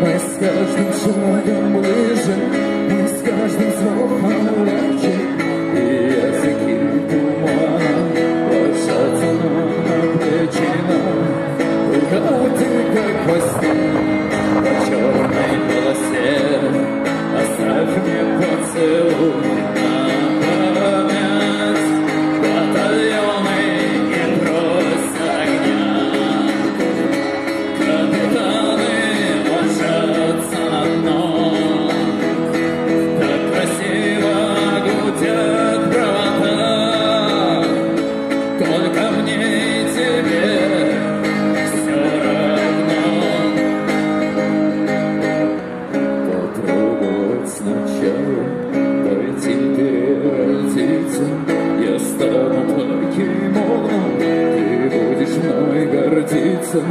Мы с каждым шагом ближе, мы с каждым вздохом легче. И языки тумана ложатся нам на плечи нам. Только ты, как во сне, по черной полосе, оставь мне поцелуй на память. Батальоны и брось огня, капитаны ложатся на дно. Так красиво гудят провода, только мне и тебе все равно. Попробовать сначала пойти переродиться. Я стану покемоном, ты будешь мной гордиться.